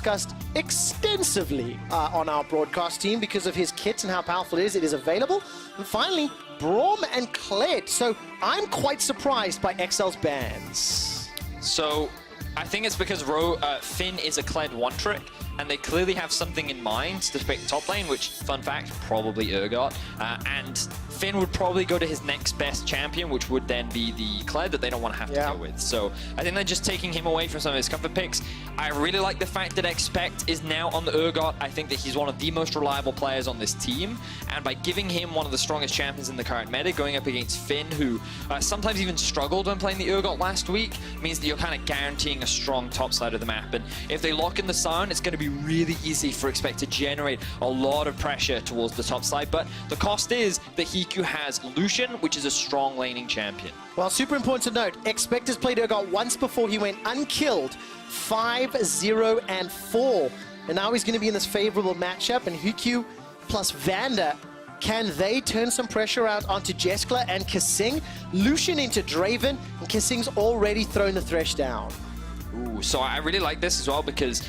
discussed extensively on our broadcast team because of his kit and how powerful it is. It is available. And finally, Braum and Kled. So I'm quite surprised by XL's bans. So I think it's because Finn is a Kled one-trick, and they clearly have something in mind to pick top lane, which, fun fact, probably Urgot. And Finn would probably go to his next best champion, which would then be the Kled that they don't want to have to deal with. So I think they're just taking him away from some of his comfort picks. I really like the fact that Expect is now on the Urgot. I think that he's one of the most reliable players on this team. And by giving him one of the strongest champions in the current meta, going up against Finn, who sometimes even struggled when playing the Urgot last week, means that you're kind of guaranteeing a strong top side of the map. And if they lock in the Sound, it's going to be really easy for Expect to generate a lot of pressure towards the top side. But the cost is that Hiku has Lucian, which is a strong laning champion. Well, super important to note, Expect has played Urgot once before he went unkilled, 5-0-4. And now he's going to be in this favorable matchup, and Hiku plus Vander, can they turn some pressure out onto Jeskla and Kasing? Lucian into Draven, and Kasing's already thrown the Thresh down. Ooh, so I really like this as well because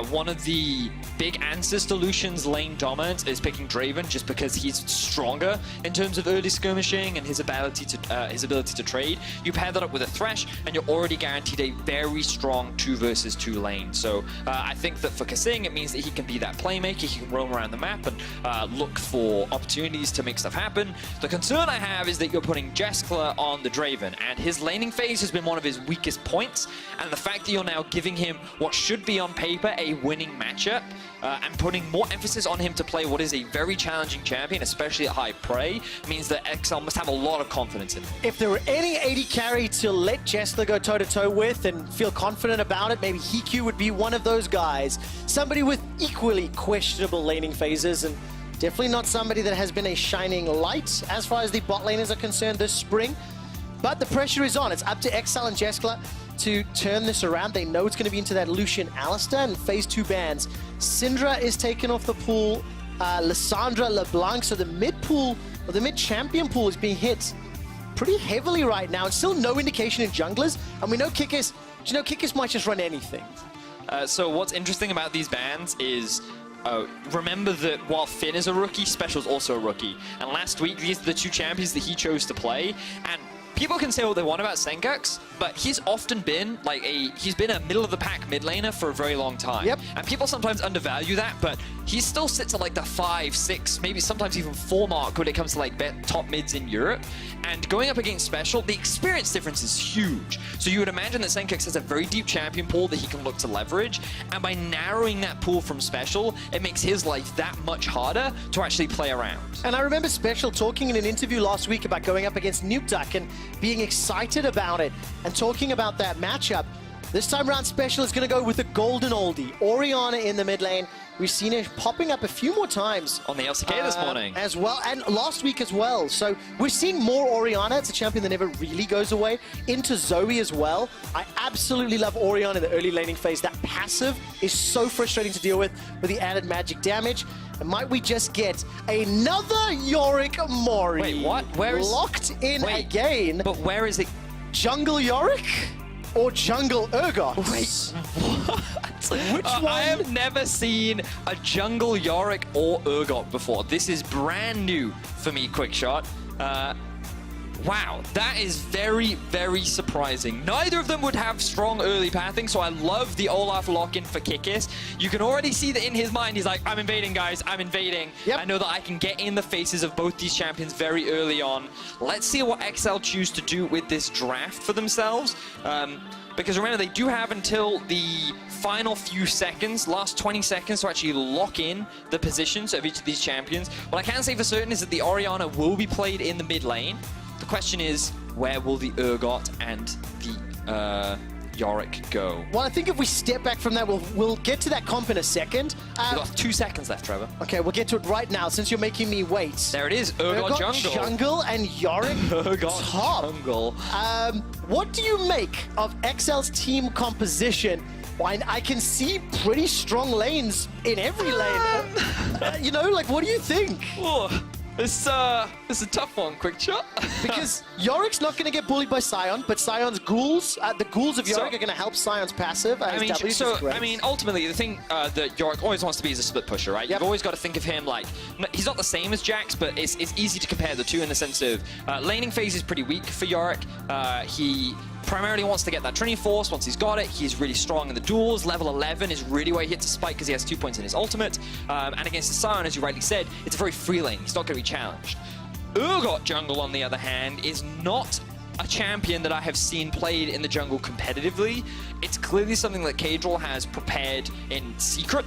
one of the big answers to Lucian's lane dominance is picking Draven, just because he's stronger in terms of early skirmishing and his ability to trade. You pair that up with a Thresh, and you're already guaranteed a very strong 2 versus 2 lane. So I think that for Kasing, it means that he can be that playmaker. He can roam around the map and look for opportunities to make stuff happen. The concern I have is that you're putting Jeskla on the Draven, and his laning phase has been one of his weakest points, and the fact that you're now giving him what should be on paper a winning matchup and putting more emphasis on him to play what is a very challenging champion, especially at high prey, means that XL must have a lot of confidence in him. If there were any 80 carry to let Jeskla go toe-to-toe with and feel confident about it, maybe Hiku would be one of those guys. Somebody with equally questionable laning phases, and definitely not somebody that has been a shining light as far as the bot laners are concerned this spring. But the pressure is on. It's up to XL and Jeskla to turn this around. They know it's going to be into that Lucian Alistair and phase 2 bans. Syndra is taken off the pool. Lissandra, LeBlanc. So the mid pool, or the mid champion pool, is being hit pretty heavily right now. And still no indication in junglers. And we know Kikis, Kikis might just run anything. So what's interesting about these bans is remember that while Finn is a rookie, Special's also a rookie. And last week, these are the 2 champions that he chose to play. And people can say what they want about Sengax, but he's often been he's been a middle of the pack mid laner for a very long time. Yep. And people sometimes undervalue that, but he still sits at like the 5, 6, maybe sometimes even 4 mark when it comes to like top mids in Europe. And going up against Special, the experience difference is huge. So you would imagine that Sengax has a very deep champion pool that he can look to leverage. And by narrowing that pool from Special, it makes his life that much harder to actually play around. And I remember Special talking in an interview last week about going up against Nukeduck and being excited about it and talking about that matchup. This time around, Special is going to go with the golden oldie, Orianna in the mid lane. We've seen it popping up a few more times. On the LCK this morning. As well, and last week as well. So we're seeing more Orianna. It's a champion that never really goes away. Into Zoe as well. I absolutely love Orianna in the early laning phase. That passive is so frustrating to deal with the added magic damage. And might we just get another Yorick Mori? Wait, what? Where is... Locked in again. But where is it? Jungle Yorick? Or Jungle Urgot? Wait, what? Which one? I have never seen a Jungle Yorick or Urgot before. This is brand new for me, Quickshot. Wow, that is very, very surprising. Neither of them would have strong early pathing, so I love the Olaf lock-in for Kikis. You can already see that in his mind, he's like, I'm invading, guys, I'm invading. Yep. I know that I can get in the faces of both these champions very early on. Let's see what XL choose to do with this draft for themselves. Because remember, they do have until the final few seconds, last 20 seconds, to actually lock in the positions of each of these champions. What I can say for certain is that the Orianna will be played in the mid lane. The question is, where will the Urgot and the Yorick go? Well, I think if we step back from that, we'll get to that comp in a second. We've got 2 seconds left, Trevor. Okay, we'll get to it right now, since you're making me wait. There it is, Urgot Jungle and Yorick Urgot top. Jungle. What do you make of XL's team composition? Well, I can see pretty strong lanes in every lane. You know, like, what do you think? Oh. This is a tough one, quick shot. Because Yorick's not going to get bullied by Sion, but Sion's ghouls, the ghouls of Yorick So- are going to help Sion's passive. I mean, ultimately, the thing that Yorick always wants to be is a split pusher, right? Yep. You've always got to think of him like, he's not the same as Jax, but it's easy to compare the two in the sense of laning phase is pretty weak for Yorick. He primarily wants to get that Trinity Force. Once he's got it, he's really strong in the duels. Level 11 is really where he hits a spike because he has 2 points in his ultimate. And against the Sion, as you rightly said, it's a very free lane. He's not going to be challenged. Urgot jungle, on the other hand, is not a champion that I have seen played in the jungle competitively. It's clearly something that Kadril has prepared in secret.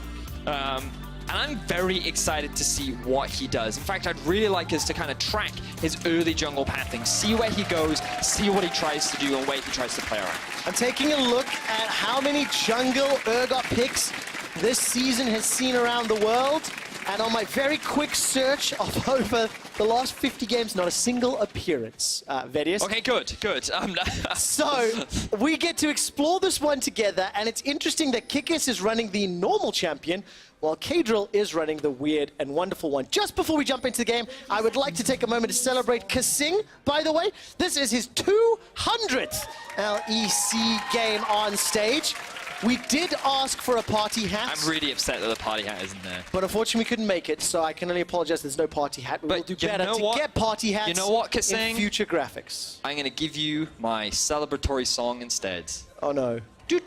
And I'm very excited to see what he does. In fact, I'd really like us to kind of track his early jungle pathing, see where he goes, see what he tries to do and where he tries to play around. I'm taking a look at how many jungle Urgot picks this season has seen around the world. And on my very quick search of over the last 50 games, not a single appearance, Vedius. Okay, good. So we get to explore this one together, and it's interesting that Kikis is running the normal champion, while Kadril is running the weird and wonderful one. Just before we jump into the game, I would like to take a moment to celebrate Kasing, by the way. This is his 200th LEC game on stage. We did ask for a party hat. I'm really upset that the party hat isn't there. But unfortunately, we couldn't make it, so I can only apologize there's no party hat. We will do better to get party hats in future graphics. I'm going to give you my celebratory song instead. Oh, no. Yay,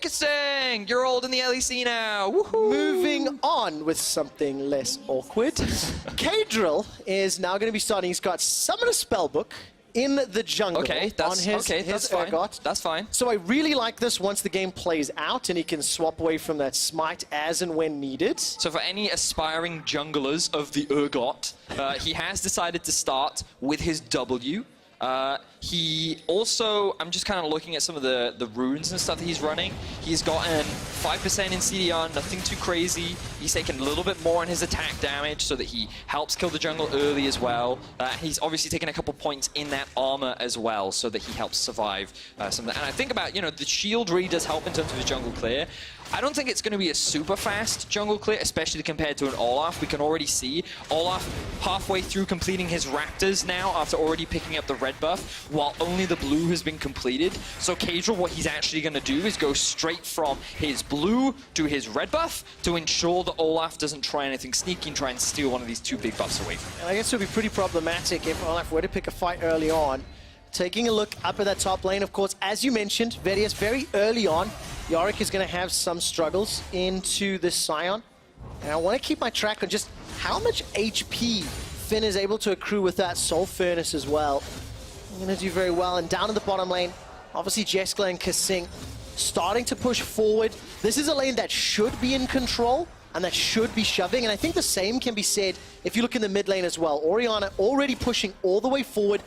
Kasing! You're old in the LEC now! Woohoo! Moving on with something less awkward. Kadril is now going to be starting. He's got Summoner Spellbook in the jungle that's his fine. Urgot. That's fine. So I really like this once the game plays out and he can swap away from that smite as and when needed. So for any aspiring junglers of the Urgot, he has decided to start with his W. He also, I'm just kind of looking at some of the runes and stuff that he's running. He's gotten 5% in CDR, nothing too crazy. He's taken a little bit more in his attack damage so that he helps kill the jungle early as well. He's obviously taken a couple points in that armor as well so that he helps survive some of that. And I think about, the shield really does help in terms of his jungle clear. I don't think it's going to be a super fast jungle clear, especially compared to an Olaf. We can already see Olaf halfway through completing his Raptors now after already picking up the red buff, while only the blue has been completed. So Kadril, what he's actually going to do is go straight from his blue to his red buff to ensure that Olaf doesn't try anything sneaky and try and steal one of these two big buffs away from him. And I guess it would be pretty problematic if Olaf were to pick a fight early on. Taking a look up at that top lane, of course, as you mentioned, Vedius, very early on, Yorick is going to have some struggles into this Sion. And I want to keep my track on just how much HP Finn is able to accrue with that Soul Furnace as well. I'm going to do very well. And down in the bottom lane, obviously Jeskla and Kasing starting to push forward. This is a lane that should be in control and that should be shoving. And I think the same can be said if you look in the mid lane as well. Orianna already pushing all the way forward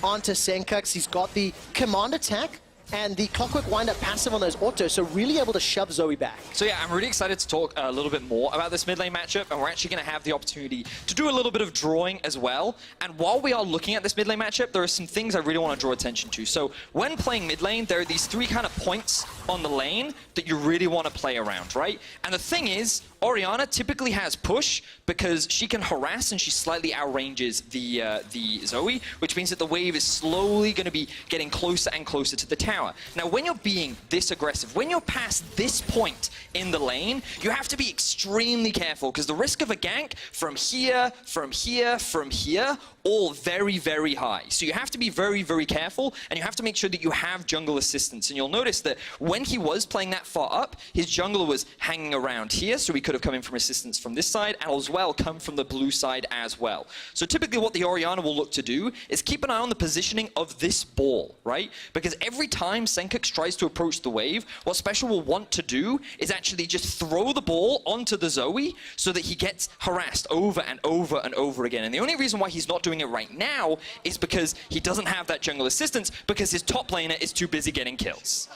onto Senkux. He's got the command attack and the Clockwork Wind-Up passive on those autos, so really able to shove Zoe back. So yeah, I'm really excited to talk a little bit more about this mid lane matchup, and we're actually going to have the opportunity to do a little bit of drawing as well. And while we are looking at this mid lane matchup, there are some things I really want to draw attention to. So when playing mid lane, there are these three kind of points on the lane that you really want to play around, right? And the thing is, Orianna typically has push because she can harass and she slightly outranges the Zoe, which means that the wave is slowly going to be getting closer and closer to the tower. Now, when you're being this aggressive, when you're past this point in the lane, you have to be extremely careful because the risk of a gank from here, from here, from here, all very, very high. So you have to be very, very careful, and you have to make sure that you have jungle assistance. And you'll notice that when he was playing that far up, his jungler was hanging around here, so he could have come in from assistance from this side, and as well come from the blue side as well. So typically what the Orianna will look to do is keep an eye on the positioning of this ball, right? Because every time Senkux tries to approach the wave, what Special will want to do is actually just throw the ball onto the Zoe so that he gets harassed over and over and over again. And the only reason why he's not doing it right now is because he doesn't have that jungle assistance because his top laner is too busy getting kills.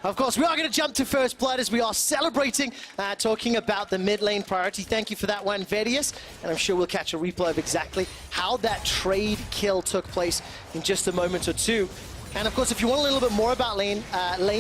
Of course, we are going to jump to first blood as we are celebrating, talking about the mid lane priority. Thank you for that one, Vedius. And I'm sure we'll catch a replay of exactly how that trade kill took place in just a moment or two. And of course, if you want a little bit more about lane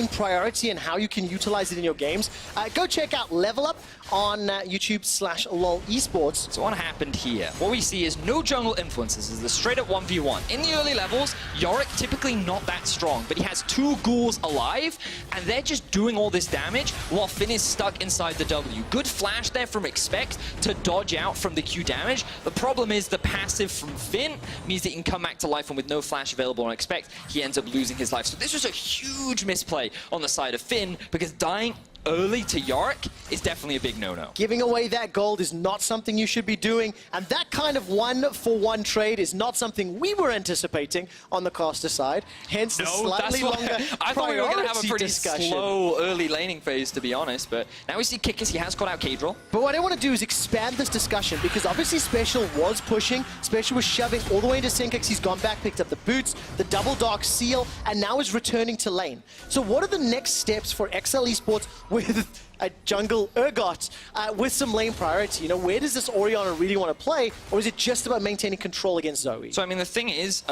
priority and how you can utilize it in your games, go check out Level Up on YouTube/LOL Esports. So what happened here? What we see is no jungle influences. This is a straight up 1v1. In the early levels, Yorick typically not that strong, but he has 2 ghouls alive, and they're just doing all this damage while Finn is stuck inside the W. Good flash there from Expect to dodge out from the Q damage. The problem is the passive from Finn means that he can come back to life, and with no flash available on Expect, he ends up losing his life. So this was a huge misplay on the side of Finn, because dying early to Yorick is definitely a big no-no. Giving away that gold is not something you should be doing, and that kind of 1-for-1 trade is not something we were anticipating on the caster side, hence the slightly longer I thought we were going to have a pretty discussion. slow early laning phase, to be honest, but now we see Kikis, he has got out Kadril. But what I want to do is expand this discussion, because obviously Special was pushing, Special was shoving all the way into Syncax, he's gone back, picked up the boots, the double dark seal, and now is returning to lane. So what are the next steps for XL Esports with a jungle Urgot with some lane priority? You know, where does this Orianna really want to play, or is it just about maintaining control against Zoe? So I mean, the thing is,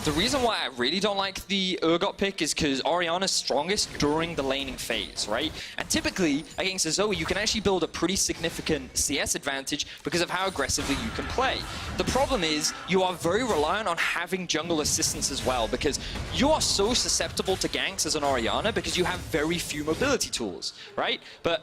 the reason why I really don't like the Urgot pick is because Orianna's strongest during the laning phase, right? And typically, against a Zoe, you can actually build a pretty significant CS advantage because of how aggressively you can play. The problem is, you are very reliant on having jungle assistance as well, because you are so susceptible to ganks as an Orianna because you have very few mobility tools, right? But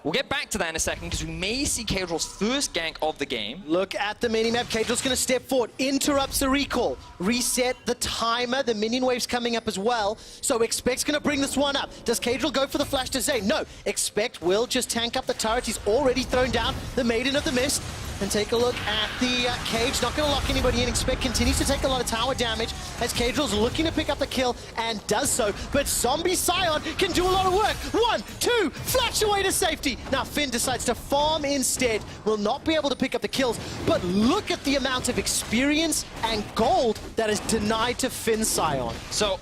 we'll get back to that in a second, because we may see Kadril's first gank of the game. Look at the minimap. Kadril's going to step forward, interrupts the recall, reset the timer. The minion wave's coming up as well. So Expect's going to bring this one up. Does Kadril go for the flash to Zane? No. Expect will just tank up the turret. He's already thrown down the Maiden of the Mist. And take a look at the cage. Not going to lock anybody in. Expect continues to take a lot of tower damage as Kadril's looking to pick up the kill and does so. But Zombie Scion can do a lot of work. 1, 2, flash away to safety. Now Finn decides to farm instead. Will not be able to pick up the kills. But look at the amount of experience and gold that is denied to Finn Scion. So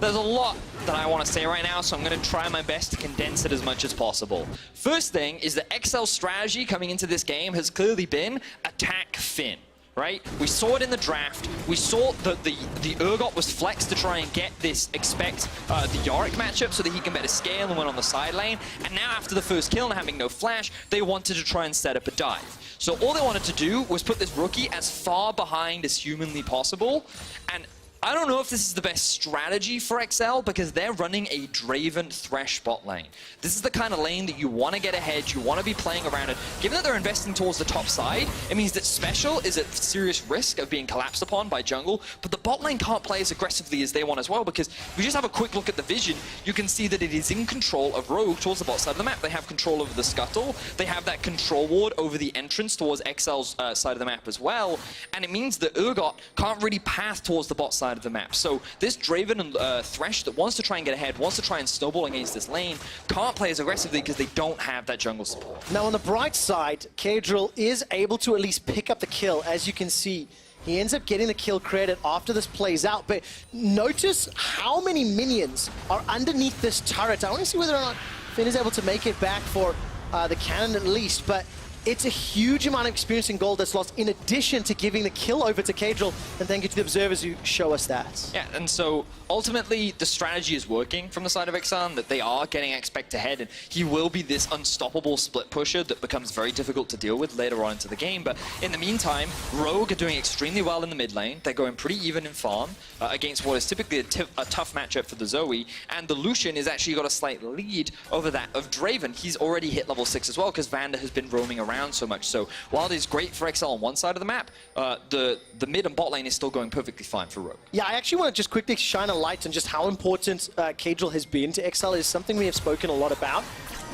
there's a lot that I want to say right now, so I'm going to try my best to condense it as much as possible. First thing is that XL's strategy coming into this game has clearly been attack Finn, right? We saw it in the draft. We saw that the Urgot was flexed to try and get this Expect the Yorick matchup so that he can better scale and win on the side lane. And now after the first kill and having no flash, they wanted to try and set up a dive. So all they wanted to do was put this rookie as far behind as humanly possible. And I don't know if this is the best strategy for XL, because they're running a Draven Thresh bot lane. This is the kind of lane that you want to get ahead, you want to be playing around it. Given that they're investing towards the top side, it means that Special is at serious risk of being collapsed upon by jungle, but the bot lane can't play as aggressively as they want as well, because if you just have a quick look at the vision, you can see that it is in control of Rogue towards the bot side of the map. They have control over the scuttle, they have that control ward over the entrance towards XL's side of the map as well, and it means that Urgot can't really path towards the bot side of the map. So this Draven and Thresh that wants to try and get ahead, wants to try and snowball against this lane, can't play as aggressively because they don't have that jungle support. Now on the bright side, Kadril is able to at least pick up the kill. As you can see, he ends up getting the kill credit after this plays out, but notice how many minions are underneath this turret. I want to see whether or not Finn is able to make it back for the cannon at least, but it's a huge amount of experience and gold that's lost, in addition to giving the kill over to Kadril, and thank you to the observers who show us that. Yeah, and so ultimately the strategy is working from the side of Exxon, that they are getting Expect ahead, and he will be this unstoppable split pusher that becomes very difficult to deal with later on into the game. But in the meantime, Rogue are doing extremely well in the mid lane. They're going pretty even in farm against what is typically a tough matchup for the Zoe, and the Lucian has actually got a slight lead over that of Draven. He's already hit level 6 as well, because Vander has been roaming around so much. So while it is great for XL on one side of the map, the mid and bot lane is still going perfectly fine for Rogue. Yeah, I actually want to just quickly shine a light on just how important Kadril has been to XL. Is something we have spoken a lot about.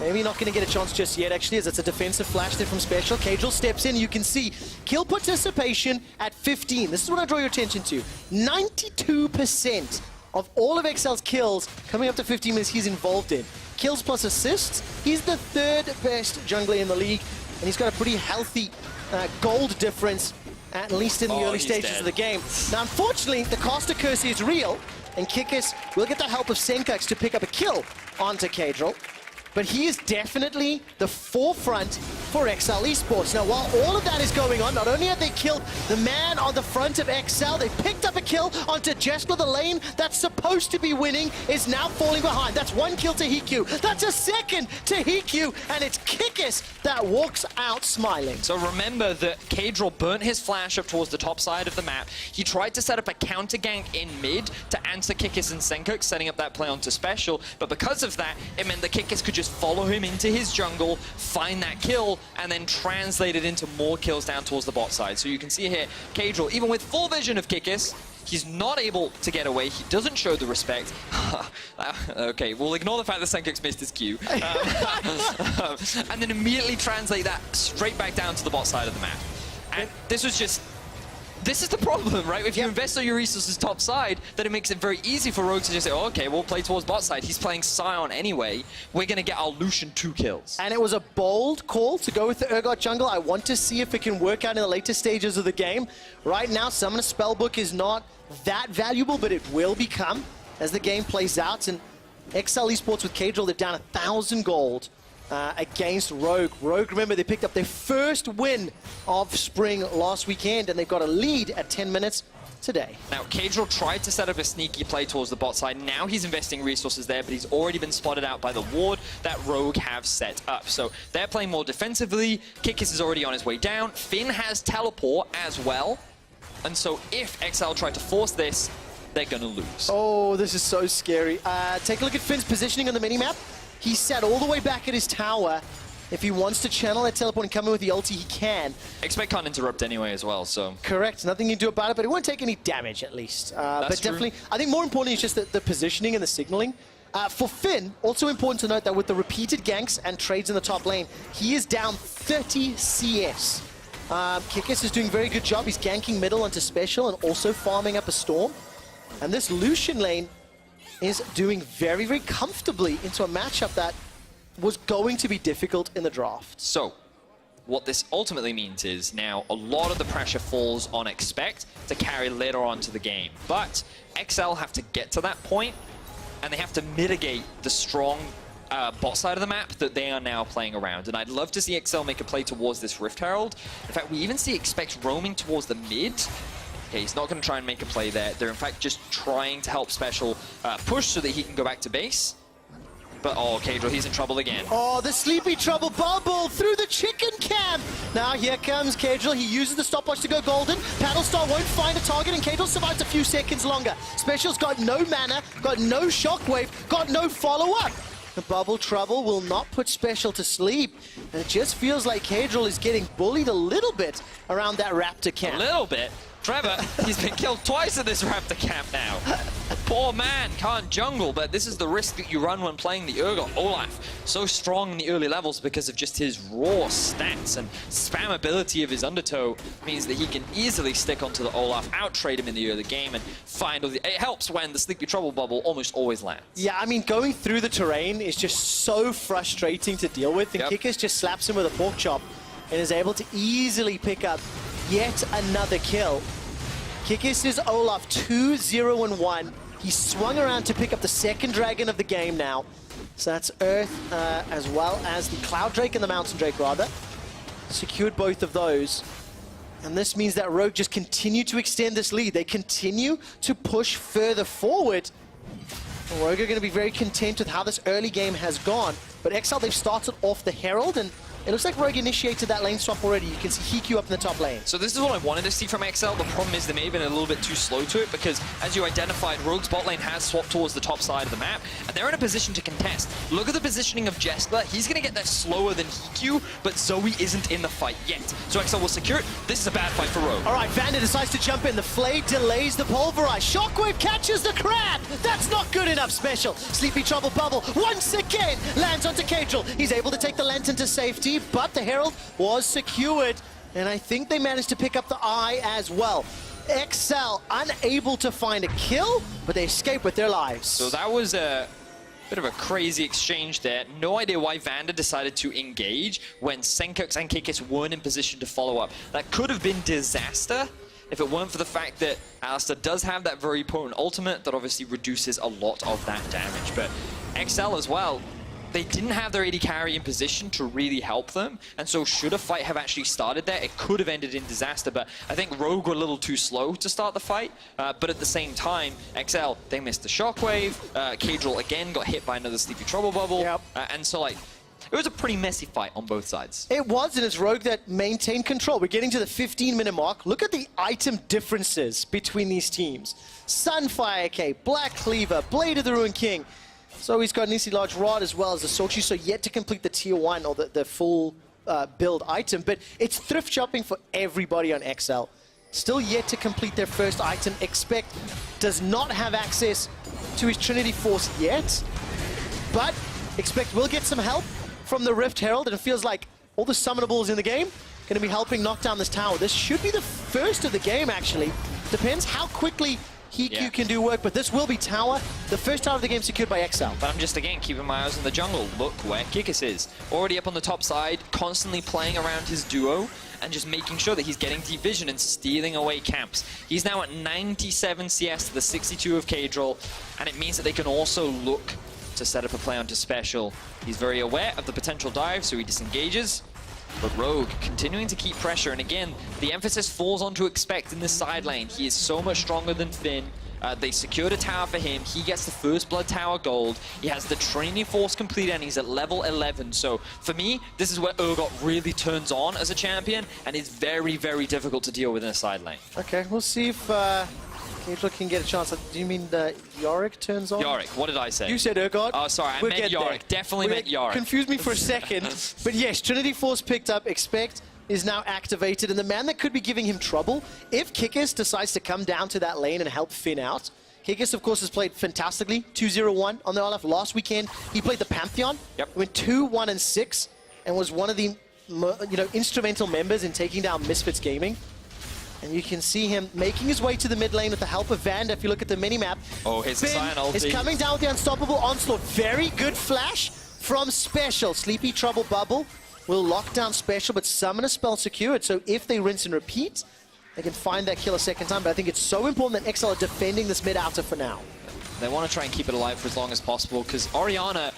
Maybe not going to get a chance just yet, actually, as it's a defensive flash there from Special. Kadril steps in. You can see kill participation at 15. This is what I draw your attention to. 92% of all of XL's kills coming up to 15 minutes he's involved in. Kills plus assists. He's the 3rd best jungler in the league, and he's got a pretty healthy gold difference, at least in the early stages of the game. Now, unfortunately, the caster curse is real, and Kikis will get the help of Syncax to pick up a kill onto Kadril. but he is definitely the forefront for XL Esports. Now, while all of that is going on, not only have they killed the man on the front of XL, they picked up a kill onto Jesper. The lane that's supposed to be winning is now falling behind. That's one kill to Hikyu. That's a second to Hikyu, and it's Kikis that walks out smiling. So remember that Kadril burnt his flash up towards the top side of the map. He tried to set up a counter gank in mid to answer Kikis and Senkuk, setting up that play onto Special, but because of that, it meant that Kikis could just follow him into his jungle, find that kill, and then translate it into more kills down towards the bot side. So you can see here, Kadril, even with full vision of Kikis, he's not able to get away. He doesn't show the respect. Okay, we'll ignore the fact that Senkuk's missed his Q. And then immediately translate that straight back down to the bot side of the map. And this is the problem, right? If you invest all your resources top side, then it makes it very easy for Rogue to just say, oh, okay, we'll play towards bot side. He's playing Sion anyway. We're going to get our Lucian 2 kills. And it was a bold call to go with the Urgot jungle. I want to see if it can work out in the later stages of the game. Right now, Summoner Spellbook is not that valuable, but it will become as the game plays out. And XL Esports with Kadril, they're down 1,000 gold. Against Rogue. Rogue, remember, they picked up their first win of spring last weekend, and they've got a lead at 10 minutes today. Now, Kadril tried to set up a sneaky play towards the bot side. Now he's investing resources there, but he's already been spotted out by the ward that Rogue have set up. So they're playing more defensively. Kikis is already on his way down. Finn has teleport as well. And so if XL try to force this, they're going to lose. Oh, this is so scary. Take a look at Finn's positioning on the minimap. He's sat all the way back at his tower. If he wants to channel that teleport and come in with the ulti, he can. Expect can't interrupt anyway as well, so... Correct. Nothing you can do about it, but it won't take any damage at least. But definitely, I think more importantly is just the positioning and the signaling. For Finn, also important to note that with the repeated ganks and trades in the top lane, he is down 30 CS. Kikis is doing a very good job. He's ganking middle onto Special and also farming up a Storm. And this Lucian lane is doing very, very comfortably into a matchup that was going to be difficult in the draft. So, what this ultimately means is now a lot of the pressure falls on Expect to carry later on to the game. But XL have to get to that point, and they have to mitigate the strong bot side of the map that they are now playing around. And I'd love to see XL make a play towards this Rift Herald. In fact, we even see Expect roaming towards the mid. Okay, he's not going to try and make a play there. They're in fact just trying to help Special push so that he can go back to base. But oh, Kadril, he's in trouble again. Oh, the sleepy trouble bubble through the chicken camp. Now here comes Kadril. He uses the stopwatch to go golden. Paddlestar won't find a target, and Kadril survives a few seconds longer. Special's got no mana, got no shockwave, got no follow-up. The bubble trouble will not put Special to sleep. And it just feels like Kadril is getting bullied a little bit around that Raptor camp. A little bit? Trevor, he's been killed twice at this Raptor camp now. Poor man can't jungle, but this is the risk that you run when playing the Urgot. Olaf, so strong in the early levels because of just his raw stats and spammability of his undertow means that he can easily stick onto the Olaf, out-trade him in the early game, and find all the... It helps when the Sleepy Trouble bubble almost always lands. Yeah, I mean, going through the terrain is just so frustrating to deal with, and Kikis just slaps him with a pork chop and is able to easily pick up yet another kill. Kikis is Olaf 2-0-1. He swung around to pick up the second dragon of the game now. So that's Earth as well as the Cloud Drake and the Mountain Drake, rather. Secured both of those. And this means that Rogue just continue to extend this lead. They continue to push further forward. Rogue are going to be very content with how this early game has gone. But XL, they've started off the Herald, and it looks like Rogue initiated that lane swap already. You can see Hikyu up in the top lane. So this is what I wanted to see from XL. The problem is they may have been a little bit too slow to it because, as you identified, Rogue's bot lane has swapped towards the top side of the map, and they're in a position to contest. Look at the positioning of Jesper. He's going to get there slower than Hikyu, but Zoe isn't in the fight yet. So XL will secure it. This is a bad fight for Rogue. All right, Vander decides to jump in. The Flay delays the Pulverize. Shockwave catches the crab. That's not good enough, Special. Sleepy Trouble Bubble once again lands onto Kadril. He's able to take the Lantern to safety, but the Herald was secured, and I think they managed to pick up the Eye as well. XL unable to find a kill, but they escape with their lives. So that was a bit of a crazy exchange there. No idea why Vander decided to engage when Senkux and Kikis weren't in position to follow up. That could have been disaster if it weren't for the fact that Alistar does have that very potent ultimate that obviously reduces a lot of that damage. But XL as well, they didn't have their AD carry in position to really help them, and so should a fight have actually started there, it could have ended in disaster, but I think Rogue were a little too slow to start the fight, but at the same time, XL, they missed the shockwave, Cadril again got hit by another Sleepy Trouble Bubble, and so like, it was a pretty messy fight on both sides. It was, and it's Rogue that maintained control. We're getting to the 15-minute mark. Look at the item differences between these teams. Sunfire Cape, Black Cleaver, Blade of the Ruined King. So he's got an easy large rod as well as the Sochi, so yet to complete the tier 1 or the full build item. But it's thrift shopping for everybody on XL. Still yet to complete their first item. Expect does not have access to his Trinity Force yet, but Expect will get some help from the Rift Herald, and it feels like all the summonables in the game going to be helping knock down this tower. This should be the first of the game, actually. Depends how quickly Hiku can do work, but this will be tower. The first tower of the game secured by XL. But I'm just, again, keeping my eyes on the jungle. Look where Kikis is. Already up on the top side, constantly playing around his duo, and just making sure that he's getting deep vision and stealing away camps. He's now at 97 CS to the 62 of Cadril, and it means that they can also look to set up a play onto Special. He's very aware of the potential dive, so he disengages. But Rogue continuing to keep pressure, and again, the emphasis falls onto Expect in this side lane. He is so much stronger than Finn. They secured a tower for him. He gets the first Blood Tower gold. He has the Trinity Force complete, and he's at level 11. So for me, this is where Urgot really turns on as a champion, and is very, very difficult to deal with in a side lane. Okay, we'll see if Cadril can get a chance. Do you mean Yorick turns on? Yorick, what did I say? You said Urgot. Oh, sorry, I meant Yorick. Definitely meant Yorick. Confused me for a second. But yes, Trinity Force picked up. Expect is now activated, and the man that could be giving him trouble, if Kikis decides to come down to that lane and help Finn out. Kikis, of course, has played fantastically. 2-0-1 on the Olaf. Last weekend, he played the Pantheon. Yep. Went 2-1-6, and was one of the instrumental members in taking down Misfits Gaming. And you can see him making his way to the mid lane with the help of Vanda. If you look at the minimap, oh, his Sion ulti is coming down with the unstoppable onslaught. Very good flash from Special. Sleepy Trouble Bubble will lock down Special, but summon a spell secured. So if they rinse and repeat, they can find that kill a second time. But I think it's so important that XL are defending this mid outer for now. They want to try and keep it alive for as long as possible, because Orianna,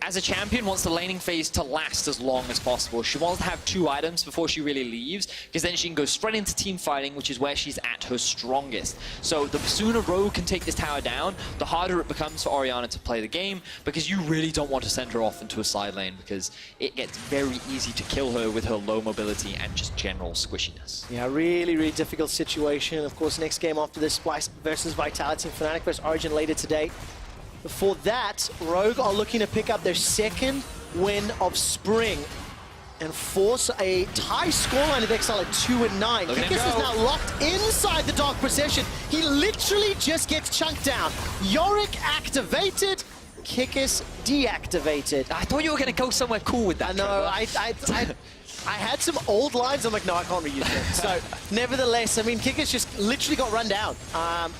as a champion, wants the laning phase to last as long as possible. She wants to have 2 items before she really leaves, because then she can go straight into team fighting, which is where she's at her strongest. So the sooner Rogue can take this tower down, the harder it becomes for Orianna to play the game, because you really don't want to send her off into a side lane, because it gets very easy to kill her with her low mobility and just general squishiness. Yeah, really, really difficult situation. Of course, next game after this, Splice versus Vitality, and Fnatic versus Origin later today. Before that, Rogue are looking to pick up their second win of spring and force a tie scoreline of XL at 2-9. Kikis is now locked inside the Dark Procession. He literally just gets chunked down. Yorick activated, Kikis deactivated. I thought you were going to go somewhere cool with that. I know, I had some old lines. I'm like, no, I can't reuse them. So, nevertheless, I mean, Kikis just literally got run down.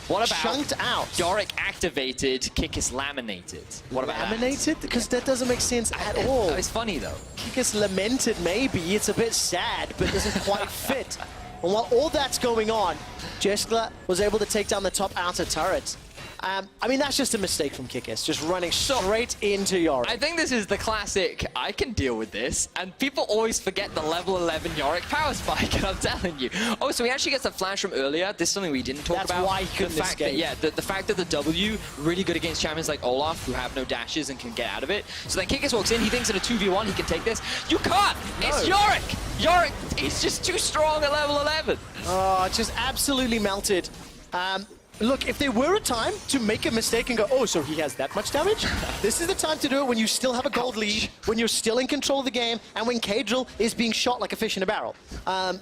What about chunked out? Yorick activated, Kikis laminated. What about laminated? Because that doesn't make sense at all. It's funny though. Kikis lamented, maybe. It's a bit sad, but doesn't quite fit. And while all that's going on, Jeskla was able to take down the top outer turret. I mean, that's just a mistake from Kikis, just running straight into Yorick. I think this is the classic, I can deal with this, and people always forget the level 11 Yorick power spike, and I'm telling you. Oh, so he actually gets a flash from earlier. This is something we didn't talk about. That's why he couldn't escape. The fact that the W, really good against champions like Olaf, who have no dashes and can get out of it. So then Kikis walks in, he thinks in a 2v1 he can take this. You can't! No. It's Yorick! Yorick, he's just too strong at level 11. Oh, just absolutely melted. Look, if there were a time to make a mistake and go, oh, so he has that much damage? This is the time to do it when you still have a gold lead, when you're still in control of the game, and when Cadril is being shot like a fish in a barrel.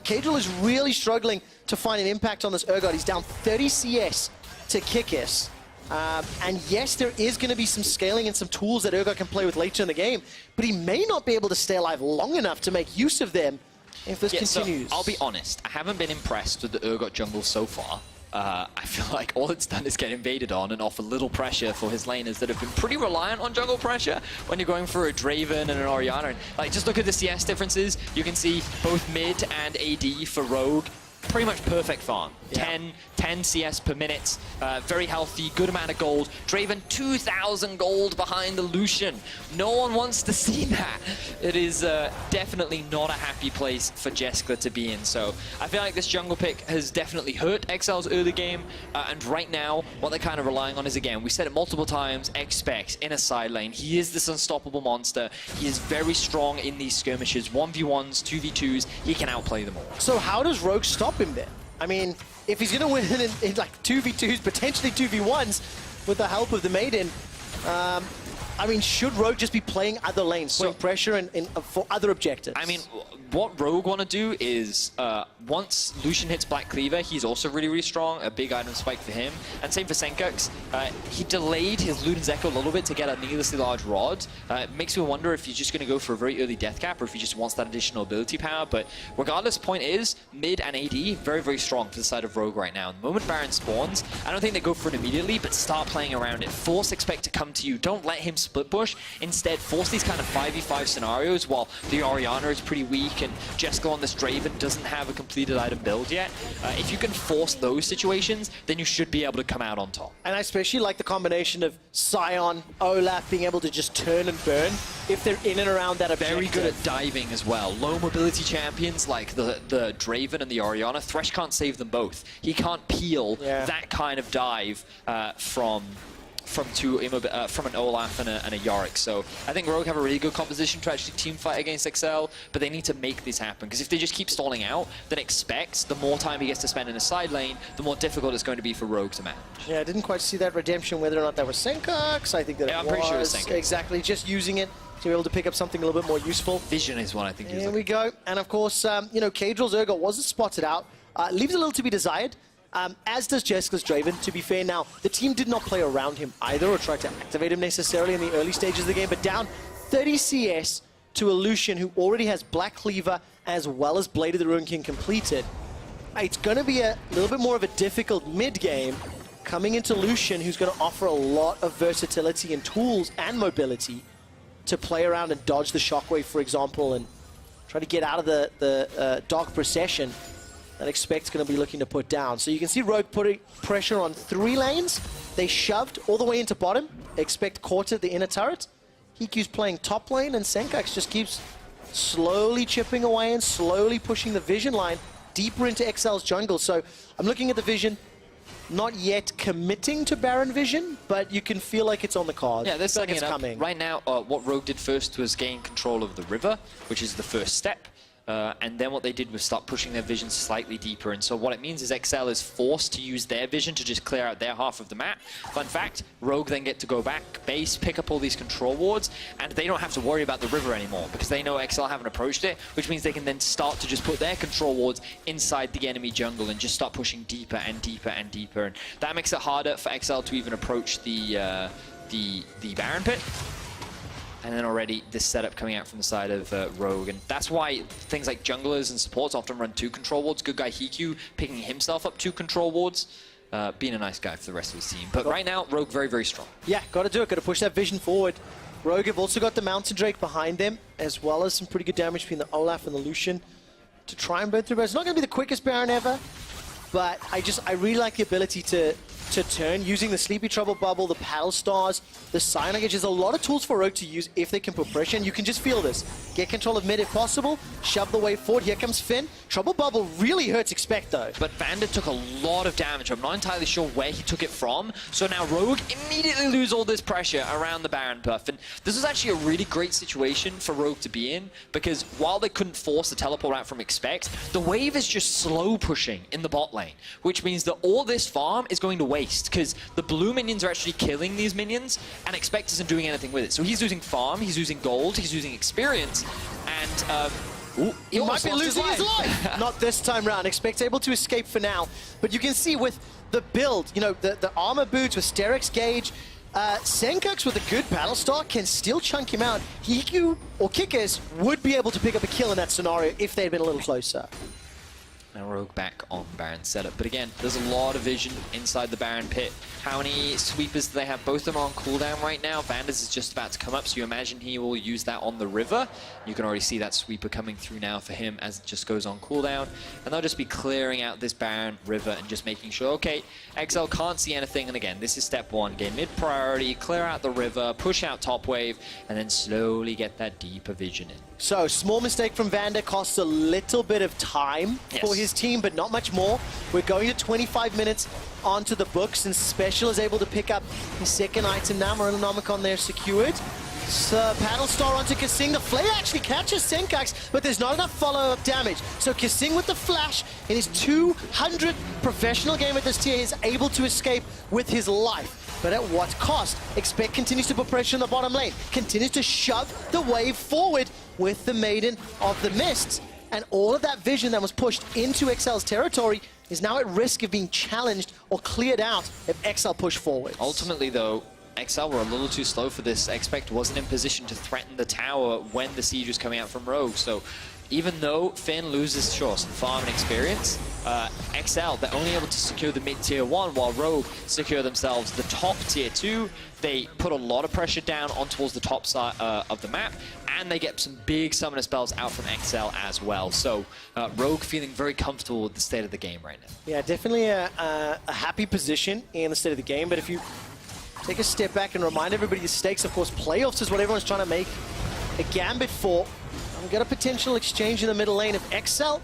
Cadril is really struggling to find an impact on this Urgot. He's down 30 CS to Kikis. And yes, there is going to be some scaling and some tools that Urgot can play with later in the game, but he may not be able to stay alive long enough to make use of them if this continues. So I'll be honest, I haven't been impressed with the Urgot jungle so far. I feel like all it's done is get invaded on and offer little pressure for his laners that have been pretty reliant on jungle pressure when you're going for a Draven and an Orianna. And, like, just look at the CS differences. You can see both mid and AD for Rogue pretty much perfect farm. Yeah. 10 CS per minute, very healthy, good amount of gold. Draven, 2,000 gold behind the Lucian. No one wants to see that. It is definitely not a happy place for Jessica to be in. So I feel like this jungle pick has definitely hurt XL's early game. And right now, what they're kind of relying on is, again, we said it multiple times, X-Specs in a side lane. He is this unstoppable monster. He is very strong in these skirmishes. 1v1s, 2v2s, he can outplay them all. So how does Rogue stop him then? I mean, if he's going to win in like 2v2s, potentially 2v1s, with the help of the Maiden, I mean, should Rogue just be playing other lanes, putting pressure for other objectives? I mean, what Rogue want to do is, once Lucian hits Black Cleaver, he's also really, really strong, a big item spike for him. And same for Senkux. He delayed his Luden's Echo a little bit to get a needlessly large rod. It makes me wonder if he's just going to go for a very early death cap or if he just wants that additional ability power. But regardless, point is, mid and AD, very, very strong for the side of Rogue right now. The moment Baron spawns, I don't think they go for it immediately, but start playing around it. Force Expect to come to you. Don't let him split push. Instead, force these kind of 5v5 scenarios while the Orianna is pretty weak and Jessica on this Draven doesn't have a completed item build yet. If you can force those situations, then you should be able to come out on top. And I especially like the combination of Sion, Olaf being able to just turn and burn if they're in and around that objective. Very good at diving as well. Low mobility champions like the Draven and the Orianna, Thresh can't save them both. He can't peel that kind of dive from an Olaf and a Yorick. So I think Rogue have a really good composition to actually team fight against XL, but they need to make this happen, because if they just keep stalling out, then Expects, the more time he gets to spend in a side lane, the more difficult it's going to be for Rogue to manage. Yeah, I didn't quite see that redemption, whether or not that was Senkux. I think that I'm pretty sure it's Senkux. Exactly, just using it to be able to pick up something a little bit more useful. Vision is what I think. Here we go. And of course, you know, Kadril's Urgot wasn't spotted out. Leaves a little to be desired. As does Jessica's Draven, to be fair. Now, the team did not play around him either or try to activate him necessarily in the early stages of the game, but down 30 CS to a Lucian who already has Black Cleaver as well as Blade of the Ruin King completed. It's going to be a little bit more of a difficult mid-game coming into Lucian, who's going to offer a lot of versatility and tools and mobility to play around and dodge the Shockwave, for example, and try to get out of the Dark Procession that Expect's going to be looking to put down. So you can see Rogue putting pressure on 3 lanes. They shoved all the way into bottom. Expect caught at the inner turret. Hikyu's playing top lane, and Senkux just keeps slowly chipping away and slowly pushing the Vision line deeper into XL's jungle. So I'm looking at the Vision, not yet committing to Baron Vision, but you can feel like it's on the cards. Yeah, they're setting it up. Coming. Right now, what Rogue did first was gain control of the river, which is the first step. And then what they did was start pushing their vision slightly deeper. And so what it means is XL is forced to use their vision to just clear out their half of the map. Fun fact, Rogue then get to go back, base, pick up all these control wards, and they don't have to worry about the river anymore because they know XL haven't approached it, which means they can then start to just put their control wards inside the enemy jungle and just start pushing deeper and deeper and deeper. And that makes it harder for XL to even approach the Baron pit. And then already this setup coming out from the side of Rogue. And that's why things like junglers and supports often run 2 control wards. Good guy Hikyu picking himself up 2 control wards, being a nice guy for the rest of his team. But right now, Rogue very, very strong. Yeah, got to do it. Got to push that Vision forward. Rogue have also got the Mountain Drake behind them, as well as some pretty good damage between the Olaf and the Lucian to try and burn through. But it's not going to be the quickest Baron ever. But I really like the ability to turn using the Sleepy Trouble Bubble, the Paddle Stars, the Cyanide Gauge. There's a lot of tools for Rogue to use if they can put pressure, and you can just feel this. Get control of mid if possible, shove the way forward. Here comes Finn. Trouble Bubble really hurts Expect though. But Vander took a lot of damage. I'm not entirely sure where he took it from. So now Rogue immediately lose all this pressure around the Baron buff. And this was actually a really great situation for Rogue to be in, because while they couldn't force the teleport out from Expect, the wave is just slow pushing in the bot lane, which means that all this farm is going to waste, because the blue minions are actually killing these minions, and Expect isn't doing anything with it. So he's losing farm, he's losing gold, he's losing experience, and he might be losing his life. Not this time round. Expect able to escape for now. But you can see with the build, you know, the armor boots with Sterix Gauge, Senkux with a good battle star can still chunk him out. Hikyu or Kickers would be able to pick up a kill in that scenario if they had been a little closer. Now Rogue back on Baron setup. But again, there's a lot of vision inside the Baron pit. How many sweepers do they have? Both of them are on cooldown right now. Vanders is just about to come up, so you imagine he will use that on the river. You can already see that sweeper coming through now for him as it just goes on cooldown. And they'll just be clearing out this Baron river and just making sure, okay, XL can't see anything. And again, this is step one. Gain mid priority, clear out the river, push out top wave, and then slowly get that deeper vision in. So, small mistake from Vander costs a little bit of time for his team, but not much more. We're going to 25 minutes onto the books, and Special is able to pick up his second item now. Morellonomicon there secured. So, Paddle Star onto Kasing. The Flare actually catches Senkax, but there's not enough follow-up damage. So, Kasing with the flash in his 200 professional game at this tier is able to escape with his life. But at what cost? Expect continues to put pressure in the bottom lane, continues to shove the wave forward with the Maiden of the Mists. And all of that vision that was pushed into XL's territory is now at risk of being challenged or cleared out if XL push forward. Ultimately, though, XL were a little too slow for this. Expect wasn't in position to threaten the tower when the siege was coming out from Rogue. So even though Finn loses, sure, some farm and experience, XL, they're only able to secure the mid-tier 1 while Rogue secure themselves the top tier 2. They put a lot of pressure down on towards the top side of the map, and they get some big summoner spells out from XL as well. So Rogue feeling very comfortable with the state of the game right now. Yeah, definitely a happy position in the state of the game, but if you take a step back and remind everybody the stakes, of course, playoffs is what everyone's trying to make a gambit for. We've got a potential exchange in the middle lane. If XL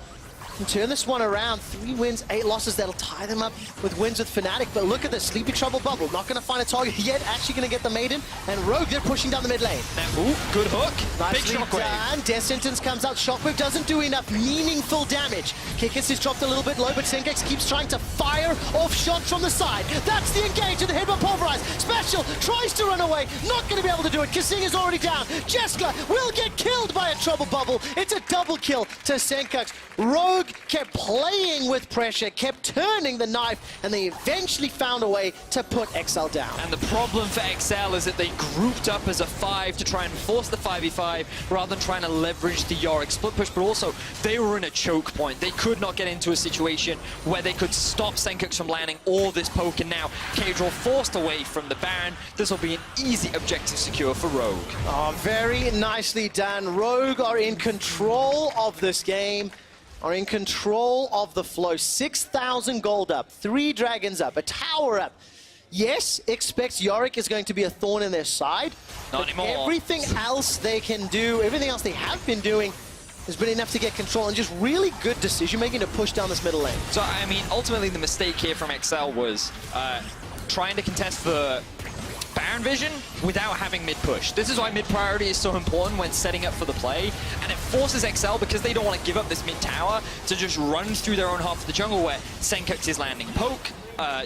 can turn this one around, 3 wins, 8 losses, that'll tie them up with wins with Fnatic. But look at this, Sleepy Trouble Bubble, not going to find a target yet, actually going to get the Maiden. And Rogue, they're pushing down the mid lane. Ooh, good hook. Nicely Big shockwave. done. Death Sentence comes out. Shockwave doesn't do enough meaningful damage. Kikis is dropped a little bit low, but Senkax keeps trying to fire off shots from the side. That's the engage, and the headbutt pulverized. Special tries to run away, not going to be able to do it. Kasing is already down. Jeska will get killed by a Trouble Bubble. It's a double kill to Senkax. Rogue kept playing with pressure, kept turning the knife, and they eventually found a way to put XL down. And the problem for XL is that they grouped up as a 5 to try and force the 5v5 rather than trying to leverage the Yorick split push, but also they were in a choke point. They could not get into a situation where they could stop Senkax from landing all this poke, and now K-Draw forced away from the Baron. This will be an easy objective secure for Rogue. Oh, very nicely done. Rogue are in control of this game, are in control of the flow. 6,000 gold up, 3 dragons up, a tower up. Yes, expect Yorick is going to be a thorn in their side. Not anymore. Everything else they can do, everything else they have been doing has been enough to get control and just really good decision-making to push down this middle lane. So, I mean, ultimately the mistake here from XL was trying to contest for Baron vision without having mid-push. This is why mid-priority is so important when setting up for the play, and it forces XL, because they don't want to give up this mid-tower, to just run through their own half of the jungle where Senkax is landing poke.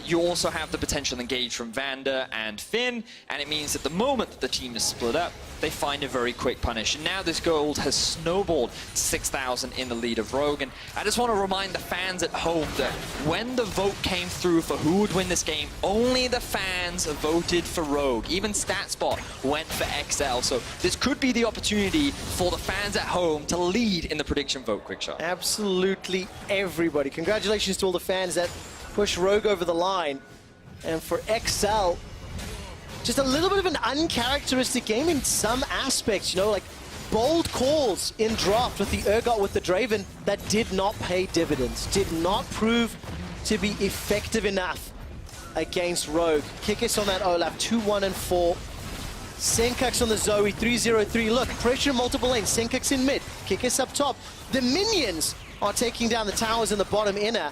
You also have the potential engage from Vander and Finn, and it means that the moment that the team is split up, they find a very quick punish. And now this gold has snowballed to 6,000 in the lead of Rogue. And I just want to remind the fans at home that when the vote came through for who would win this game, only the fans voted for Rogue. Even StatSpot went for XL. So this could be the opportunity for the fans at home to lead in the prediction vote, Quickshot. Absolutely everybody. Congratulations to all the fans that push Rogue over the line. And for XL, just a little bit of an uncharacteristic game in some aspects, you know, like bold calls in draft with the Urgot with the Draven that did not pay dividends, did not prove to be effective enough against Rogue. Kikis on that Olaf, 2-1 and 4. Senkax on the Zoe, 3-0-3. Look, pressure in multiple lanes, Senkax in mid, Kikis up top. The minions are taking down the towers in the bottom inner.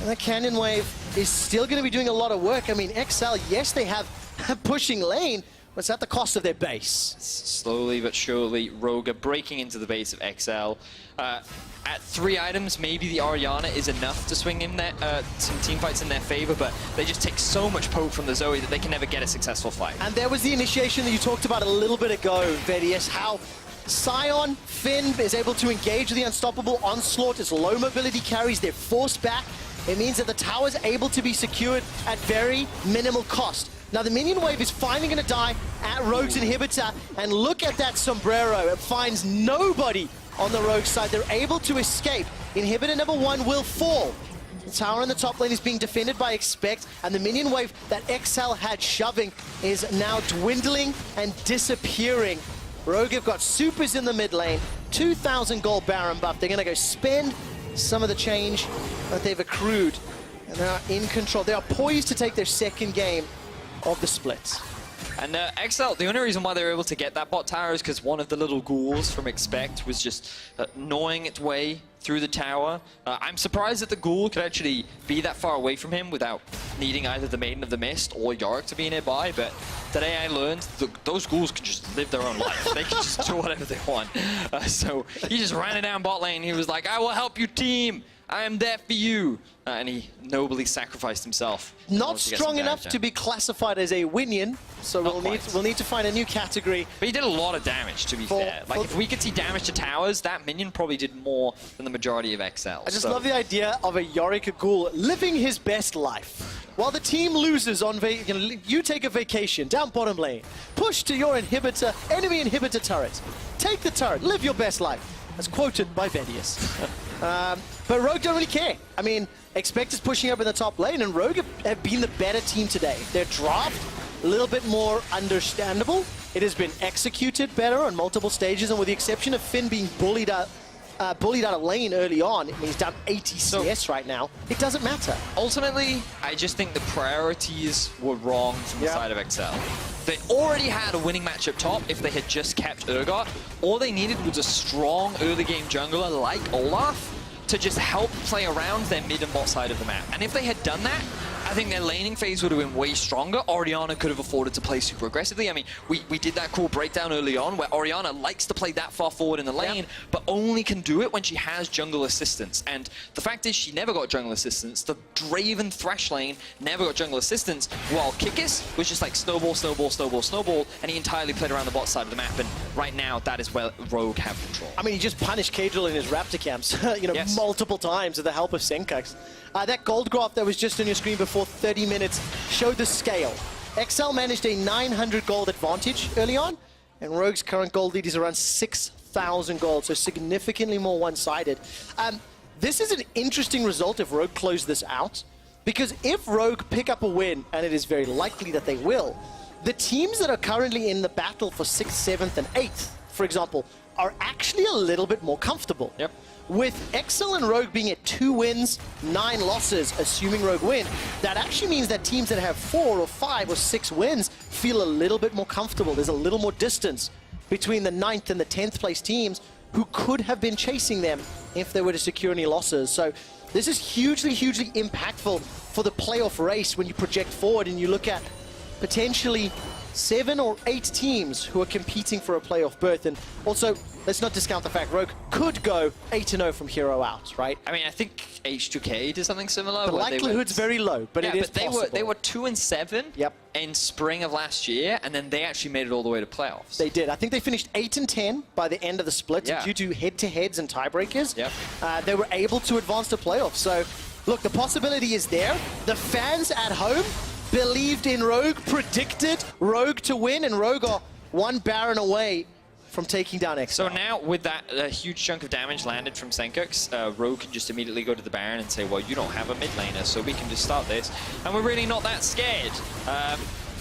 And the Cannon Wave is still going to be doing a lot of work. I mean, XL, yes, they have a pushing lane, but it's at the cost of their base. Slowly but surely, Rogue are breaking into the base of XL. At 3 items, maybe the Orianna is enough to swing in there, some team fights in their favor, but they just take so much poke from the Zoe that they can never get a successful fight. And there was the initiation that you talked about a little bit ago, Vedius, how Sion, Finn is able to engage the unstoppable onslaught. As low mobility carries, they're forced back. It means that the tower's able to be secured at very minimal cost. Now the minion wave is finally going to die at Rogue's inhibitor, and look at that sombrero. It finds nobody on the Rogue side. They're able to escape. Inhibitor number 1 will fall. The tower in the top lane is being defended by Expect, and the minion wave that XL had shoving is now dwindling and disappearing. Rogue have got supers in the mid lane, 2,000 gold Baron buff. They're going to go spend some of the change that they've accrued, and they're in control. They are poised to take their second game of the split. And XL, the only reason why they were able to get that bot tower is because one of the little ghouls from Expect was just gnawing its way through the tower. I'm surprised that the ghoul could actually be that far away from him without needing either the Maiden of the Mist or Yorick to be nearby, but today I learned those ghouls can just live their own life. They can just do whatever they want. So he just ran it down bot lane. He was like, I will help you, team. I am there for you. And he nobly sacrificed himself. Not strong enough to be classified as a Winion, so we'll need to find a new category. But he did a lot of damage, to be fair. Like, if we could see damage to towers, that minion probably did more than the majority of XL. I just love the idea of a Yorick ghoul living his best life. While the team loses on you take a vacation down bottom lane, push to your inhibitor, enemy inhibitor turret. Take the turret, live your best life. As quoted by Vedius. But Rogue don't really care. I mean, Expect is pushing up in the top lane, and Rogue have been the better team today. Their draft, a little bit more understandable. It has been executed better on multiple stages, and with the exception of Finn being bullied out of lane early on, I mean, he's down 80 CS right now, it doesn't matter. Ultimately, I just think the priorities were wrong from the side of XL. They already had a winning match up top if they had just kept Urgot. All they needed was a strong early game jungler like Olaf to just help play around their mid and bot side of the map. And if they had done that, I think their laning phase would have been way stronger. Orianna could have afforded to play super aggressively. I mean, we did that cool breakdown early on where Orianna likes to play that far forward in the lane, but only can do it when she has jungle assistance. And the fact is she never got jungle assistance. The Draven Thresh lane never got jungle assistance, while Kikis was just like snowball, snowball, snowball, snowball, and he entirely played around the bot side of the map. And right now, that is where Rogue have control. I mean, he just punished Cajal in his Raptor camps, multiple times with the help of Senkax. That gold graph that was just on your screen before 30 minutes showed the scale. XL managed a 900 gold advantage early on, and Rogue's current gold lead is around 6,000 gold, so significantly more one-sided. This is an interesting result if Rogue close this out, because if Rogue pick up a win, and it is very likely that they will, the teams that are currently in the battle for 6th, 7th, and 8th, for example, are actually a little bit more comfortable. Yep. With XL and Rogue being at 2 wins, 9 losses, assuming Rogue win, that actually means that teams that have 4 or 5 or 6 wins feel a little bit more comfortable. There's a little more distance between the 9th and the 10th place teams who could have been chasing them if they were to secure any losses. So this is hugely, hugely impactful for the playoff race when you project forward and you look at potentially 7 or 8 teams who are competing for a playoff berth. And also, let's not discount the fact Rogue could go 8-0 from hero out, right? I mean, I think H2K did something similar. The likelihood's very low, but it is possible. They were 2-7 in spring of last year, and then they actually made it all the way to playoffs. They did. I think they finished 8-10 by the end of the split due to head-to-heads and tiebreakers. They were able to advance to playoffs. So, look, the possibility is there. The fans at home believed in Rogue, predicted Rogue to win, and Rogue are 1 Baron away from taking down XL. So now, with that huge chunk of damage landed from Senkax, Rogue can just immediately go to the Baron and say, well, you don't have a mid laner, so we can just start this. And we're really not that scared.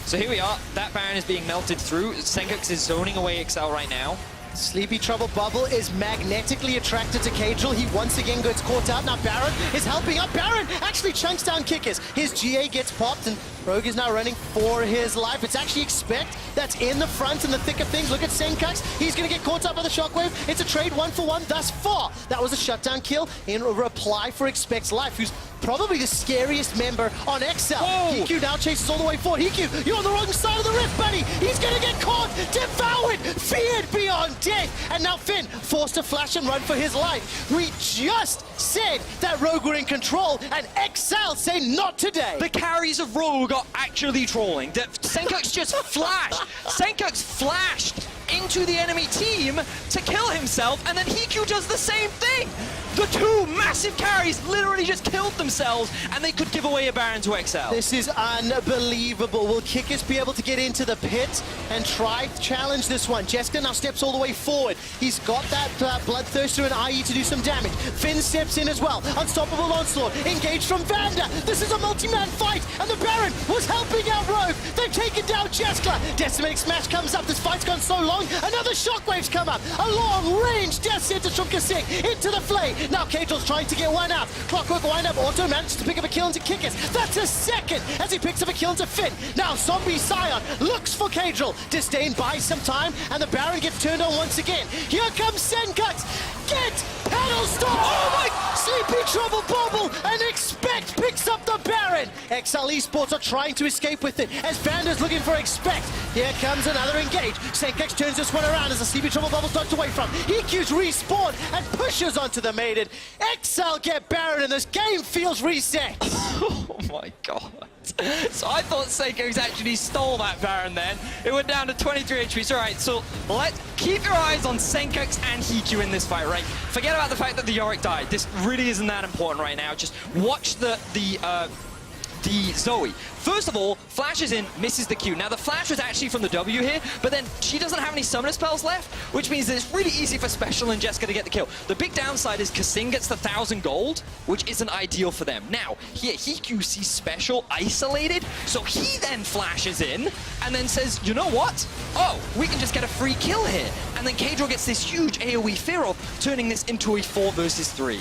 So here we are. That Baron is being melted through. Senkax is zoning away XL right now. Sleepy Trouble Bubble is magnetically attracted to Cajal. He once again gets caught out. Now Baron is helping up. Baron actually chunks down Kikis. His GA gets popped, and Rogue is now running for his life. It's actually Expect that's in the front in the thick of things. Look at Senkax. He's going to get caught up by the shockwave. It's a trade 1-for-1 thus far. That was a shutdown kill in reply for Expect's life, who's probably the scariest member on XL. Hiku now chases all the way forward. Hiku, you're on the wrong side of the rift, buddy. He's going to get caught, devoured, feared beyond death. And now Finn forced to flash and run for his life. We just said that Rogue were in control, and XL say not today. The carries of Rogue are actually trolling. Senkax just flashed. Senkax flashed into the enemy team to kill himself, and then Hiku does the same thing. The two massive carries literally just killed themselves, and they could give away a Baron to XL. This is unbelievable. Will Kikis be able to get into the pit and try to challenge this one? Jessica now steps all the way forward. He's got that Bloodthirster and IE to do some damage. Finn steps in as well. Unstoppable Onslaught. Engaged from Vander. This is a multi-man fight, and the Baron was helping out Rogue. They've taken down Jessica. Decimating Smash comes up. This fight's gone so long. Another Shockwave's come up. A long-range death sentence from Kasing into the Flay. Now Cagel's trying to get one out. Clockwork wind-up. Auto manages to pick up a kill into Kikis. That's a second as he picks up a kill into Finn. Now Zombie Scion looks for Cagel. Disdain buys some time, and the Baron gets turned on once again. Here comes Senkux. Get Paddle Storm! Oh my! Sleepy Trouble Bobble, and Expect picks up the Baron. XL Esports are trying to escape with it as Vander's looking for Expect. Here comes another engage. Senkux turns this one around as the Sleepy Trouble Bubble's dodged away from. EQ's respawn and pushes onto the Maiden. XL get Baron, and this game feels reset. Oh my god. So I thought Seikos actually stole that Baron then. It went down to 23 HP. So alright, so let's keep your eyes on Senkux and Hiku in this fight, right? Forget about the fact that the Yorick died. This really isn't that important right now. Just watch the Zoe. First of all, flashes in, misses the Q. Now the flash was actually from the W here, but then she doesn't have any summoner spells left, which means that it's really easy for Special and Jessica to get the kill. The big downside is Kasing gets the 1,000 gold, which isn't ideal for them. Now, here Hiku sees Special isolated, so he then flashes in and then says, you know what? Oh, we can just get a free kill here. And then Kadro gets this huge AoE fear of turning this into a 4 versus 3.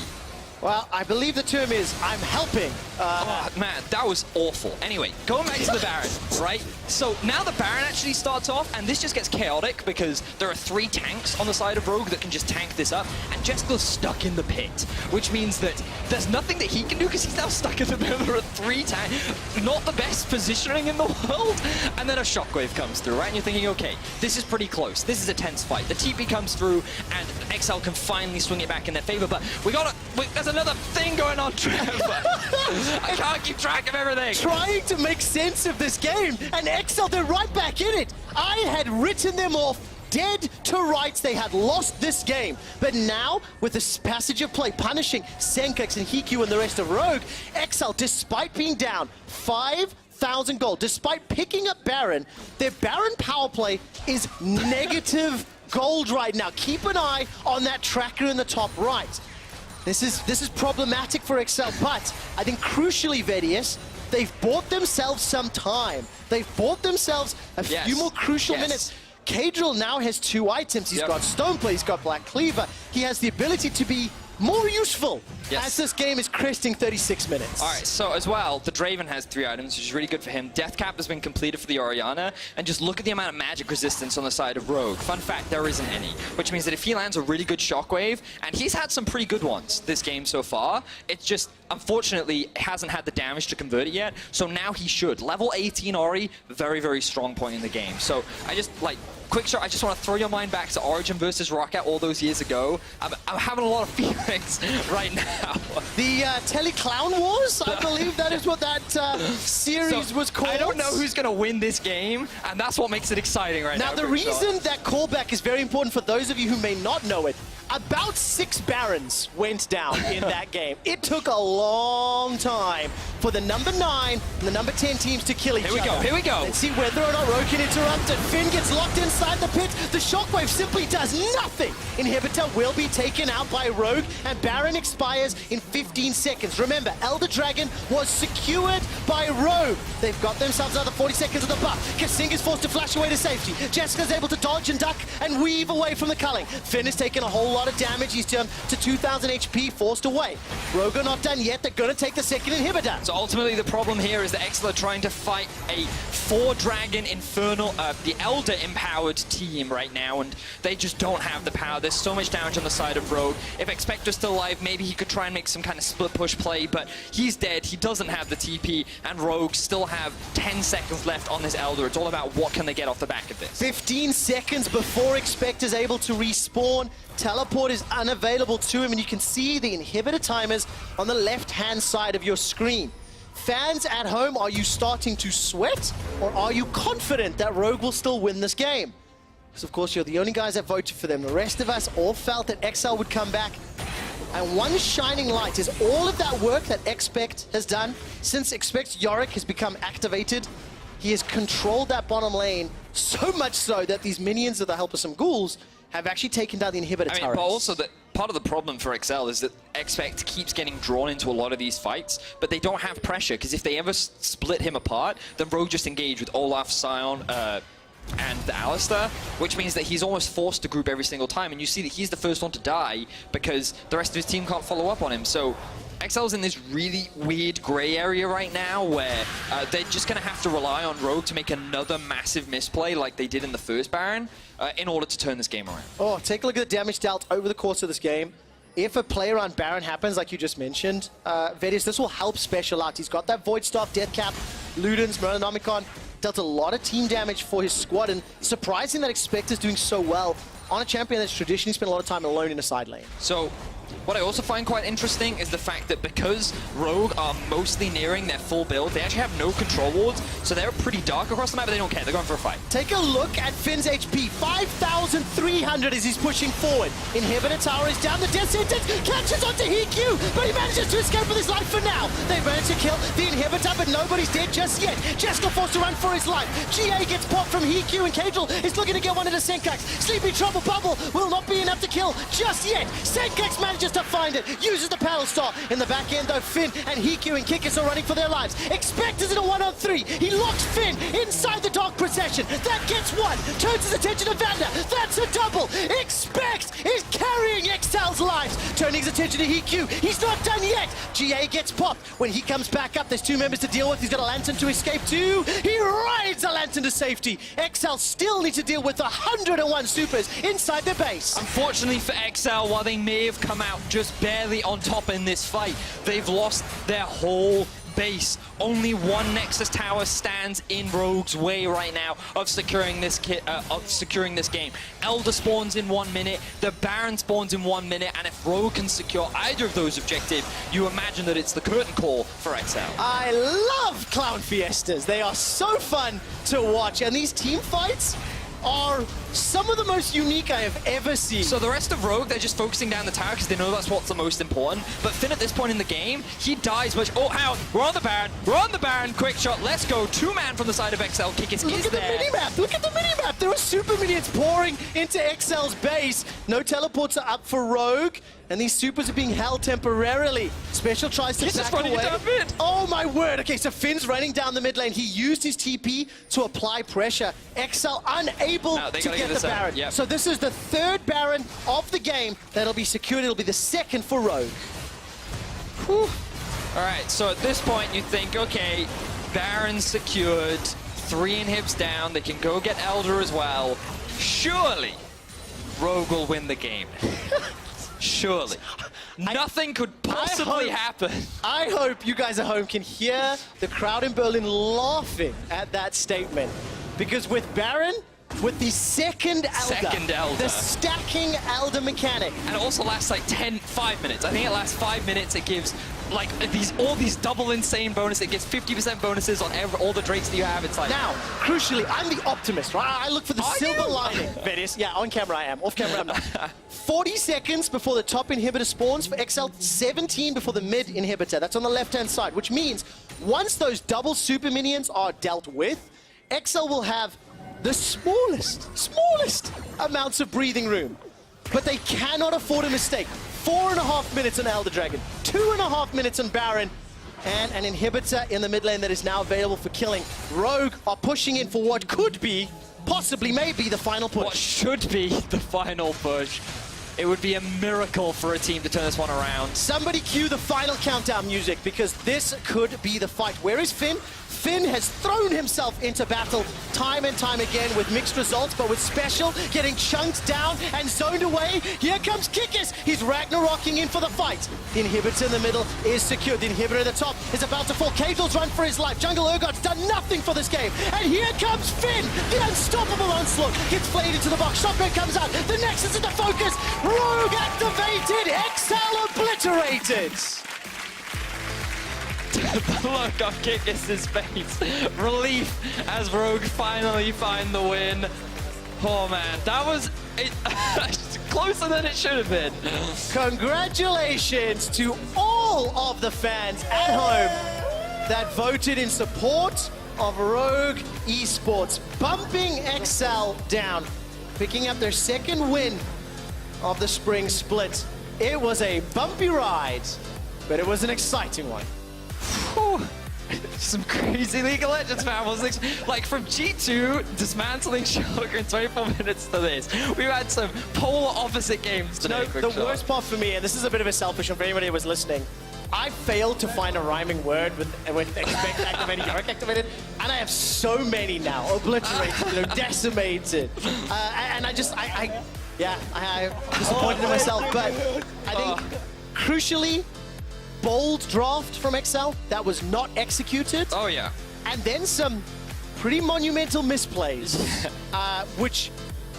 Well, I believe the term is, I'm helping. Oh, man, that was awful. Anyway, going back to the Baron, right? So now the Baron actually starts off, and this just gets chaotic because there are 3 tanks on the side of Rogue that can just tank this up, and Jessica's stuck in the pit, which means that there's nothing that he can do because he's now stuck in the pit. There are 3 tanks, not the best positioning in the world, and then a Shockwave comes through, right? And you're thinking, okay, this is pretty close. This is a tense fight. The TP comes through, and XL can finally swing it back in their favor, but there's another thing going on, Trevor. I can't keep track of everything. Trying to make sense of this game, and XL, they're right back in it. I had written them off dead to rights. They had lost this game. But now, with this passage of play, punishing Senkux and Hiku and the rest of Rogue, XL, despite being down 5,000 gold, despite picking up Baron, their Baron power play is negative gold right now. Keep an eye on that tracker in the top right. This is problematic for XL, but I think crucially, Vedius, they've bought themselves some time. They've bought themselves a few more crucial minutes. Kadril now has 2 items. He's got Stoneplay, he's got Black Cleaver. He has the ability to be more useful as this game is cresting 36 minutes. All right, so as well, the Draven has 3 items, which is really good for him. Death Cap has been completed for the Orianna, and just look at the amount of magic resistance on the side of Rogue. Fun fact, there isn't any, which means that if he lands a really good Shockwave, and he's had some pretty good ones this game so far, it's just, unfortunately, hasn't had the damage to convert it yet, so now he should. Level 18 Ori, very, very strong point in the game. So I just, like, quick shot, I just want to throw your mind back to Origin versus Rocket all those years ago. I'm having a lot of feelings right now. The Tele-Clown Wars, I believe that is what that series was called. I don't know who's going to win this game, and that's what makes it exciting right now. Now, the reason that callback is very important for those of you who may not know it, about 6 Barons went down in that game. It took a long time for the number 9 and the number 10 teams to kill each other. Here we go. Let's see whether or not Rogue can interrupt it. Finn gets locked inside the pit. The Shockwave simply does nothing. Inhibitor will be taken out by Rogue, and Baron expires in 15 seconds. Remember, Elder Dragon was secured by Rogue. They've got themselves another 40 seconds of the buff. Kasing is forced to flash away to safety. Jessica's able to dodge and duck and weave away from the culling. Finn has taken a whole lot of damage. He's turned to 2,000 HP, forced away. Rogue are not done yet. They're going to take the second inhibitor. So ultimately, the problem here is that XL are trying to fight a 4-Dragon Infernal, the Elder empowered team right now, and they just don't have the power. There's so much damage on the side of Rogue. If Expector's still alive, maybe he could try and make some kind of split push play, but he's dead. He doesn't have the TP, and Rogue still have 10 seconds left on this Elder. It's all about what can they get off the back of this. 15 seconds before Expector's able to respawn. Teleport is unavailable to him, and you can see the inhibitor timers on the left-hand side of your screen. Fans at home, are you starting to sweat, or are you confident that Rogue will still win this game? because of course you're the only guys that voted for them. The rest of us all felt that XL would come back. And one shining light is all of that work that Expect has done. Since Expect Yorick has become activated, he has controlled that bottom lane so much so that these minions with the help of some ghouls have actually taken down the inhibitor turrets. But also part of the problem for XL is that Expect keeps getting drawn into a lot of these fights, but they don't have pressure, because if they ever split him apart, then Rogue just engage with Olaf, Sion, and the Alistar, which means that he's almost forced to group every single time, and you see that he's the first one to die because the rest of his team can't follow up on him. So XL's in this really weird grey area right now where they're just going to have to rely on Rogue to make another massive misplay like they did in the first Baron in order to turn this game around. Oh, take a look at the damage dealt over the course of this game. If a player on Baron happens, like you just mentioned, Vedis, this will help Special out. He's got that Void Staff, Death Cap, Ludens, Murlonomicon, dealt a lot of team damage for his squad, and surprising that Expect is doing so well on a champion that's traditionally spent a lot of time alone in a side lane. So what I also find quite interesting is the fact that because Rogue are mostly nearing their full build, they actually have no control wards, so they're pretty dark across the map, but they don't care. They're going for a fight. Take a look at Finn's HP, 5,300 as he's pushing forward. Inhibitor tower is down, the death sentence catches onto Hikyu, but he manages to escape with his life for now. They manage to kill the inhibitor, but nobody's dead just yet. Jesko forced to run for his life. GA gets popped from Hikyu, and Cagel is looking to get one into Senkax. Sleepy Trouble Bubble will not be enough to kill just yet. Senkax manages to find it, uses the Paddle Star. In the back end though, Finn and Hikyu and Kikis are running for their lives. Expect is in a 1-on-3. He locks Finn inside the Dark Procession. That gets one, turns his attention to Vander. That's a double. Expect is carrying XL's lives, turning his attention to Hikyu. He's not done yet. GA gets popped. When he comes back up, there's two members to deal with. He's got a Lantern to escape too. He rides a Lantern to safety. XL still need to deal with 101 supers inside their base. Unfortunately for XL, while they may have come out just barely on top in this fight, they've lost their whole base. Only one Nexus tower stands in Rogue's way right now of securing this game. Elder spawns in 1 minute, the Baron spawns in 1 minute, and if Rogue can secure either of those objectives, you imagine that it's the curtain call for XL. I love Clown Fiestas. They are so fun to watch, and these team fights are some of the most unique I have ever seen. So the rest of Rogue, they're just focusing down the tower because they know that's what's the most important. But Finn at this point in the game, he dies much. Oh, hang on. We're on the Baron. Quick shot. Let's go. 2-man from the side of XL. Kikis Look is at the there. minimap. Look at the minimap. There are super minions pouring into XL's base. No teleports are up for Rogue, and these supers are being held temporarily. Special tries to He's just back running away. it down mid. Oh my word. Okay, so Finn's running down the mid lane. He used his TP to apply pressure. XL unable to get the Baron. Yep. So this is the third Baron of the game that'll be secured. It'll be the second for Rogue. Whew. All right, so at this point you think, okay, Baron secured, 3 inhibs down, they can go get Elder as well. Surely Rogue will win the game. Surely. Nothing could possibly happen. I hope you guys at home can hear the crowd in Berlin laughing at that statement. Because with Baron, with the second Elder, the stacking Elder mechanic. And it also lasts like 5 minutes. I think it lasts 5 minutes. It gives like all these double insane bonuses. It gives 50% bonuses on all the Drakes that you have. It's like... Now, crucially, I'm the optimist, right? I look for the silver lining. Vedis, yeah, on camera I am. Off camera I'm not. 40 seconds before the top inhibitor spawns for XL, 17 before the mid inhibitor. That's on the left-hand side, which means once those double super minions are dealt with, XL will have the smallest amounts of breathing room. But they cannot afford a mistake. 4.5 minutes on Elder Dragon, 2.5 minutes on Baron, and an inhibitor in the mid lane that is now available for killing. Rogue are pushing in for what could be, possibly, maybe, the final push. What should be the final push. It would be a miracle for a team to turn this one around. Somebody cue the final countdown music, because this could be the fight. Where is Finn? Finn has thrown himself into battle time and time again with mixed results, but with Special getting chunked down and zoned away. Here comes Kikis. He's Ragnarocking in for the fight. The inhibitor in the middle is secured. The inhibitor at the top is about to fall. Cagel's run for his life. Jungle Urgot's done nothing for this game. And here comes Finn. The unstoppable onslaught gets flayed into the box. Shotgun comes out. The Nexus is the focus. Rogue activated. XL obliterated. The look on Kikis' face. Relief as Rogue finally find the win. Oh man, that was closer than it should have been. Congratulations to all of the fans at home that voted in support of Rogue Esports, bumping Excel down, picking up their second win of the spring split. It was a bumpy ride, but it was an exciting one. Whew. Some crazy League of Legends, man. Was like from G2 dismantling Shocker in 24 minutes to this. We've had some polar opposite games today. No, the worst part for me, and this is a bit of a selfish one for anybody who was listening, I failed to find a rhyming word with expect activated, Yorick activated, and I have so many now, obliterated, decimated. And I'm disappointed in myself, but I think crucially, bold draft from Excel that was not executed. Oh yeah. And then some pretty monumental misplays, which